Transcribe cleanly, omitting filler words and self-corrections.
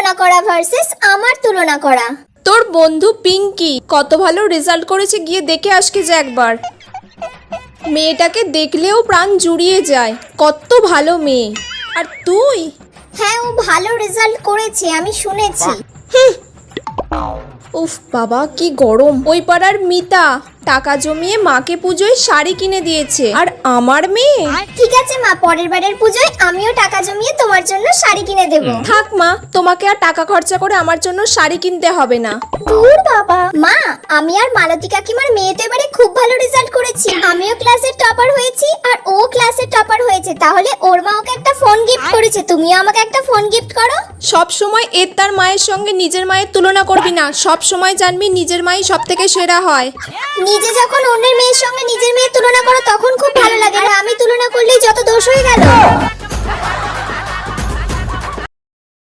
তুলনা করা ভার্সেস আমার তুলনা করা। তোর বন্ধু পিঙ্কি কত ভালো রেজাল্ট করেছে, গিয়ে দেখে আসকে যে একবার। মেয়েটাকে দেখলেও প্রাণ জুড়িয়ে যায়, কত ভালো মেয়ে। আর তুই? হ্যাঁ, ও ভালো রেজাল্ট করেছে, আমি শুনেছি। উফ বাবা কি গরম। ওই পাড়ার মিতা টাকা জমিয়ে মাকে পুজোয় শাড়ি কিনে দিয়েছে, আর আমার মেয়ে। ঠিক আছে মা, পরের বারের পুজোয় আমিও টাকা জমিয়ে তোমার জন্য শাড়ি কিনে দেব। থাক মা, তোমাকে আর টাকা খরচা করে আমার জন্য শাড়ি কিনতে হবে না। দূর বাবা। মা, আমি আর মালতী কাকিমার মেয়ে তো এবারে খুব ভালো রেজাল্ট করেছি। আমিও ক্লাসের টপার হয়েছি আর ও ক্লাসের টপার হয়েছে, তাহলে ওর মা ওকে একটা ফোন গিফট করেছে, তুমিও আমাকে একটা ফোন গিফট করো। সব সময় এর তার মায়ের সঙ্গে নিজের মায়ের তুলনা করবি না, সব সময় জানবি নিজের মাই সব থেকে সেরা হয়। নিজে যখন অন্যের মেয়ের সঙ্গে নিজের মেয়ের তুলনা করো তখন খুব ভালো লাগে, আর আমি তুলনা করলেই যত দোষ হয়ে গেল।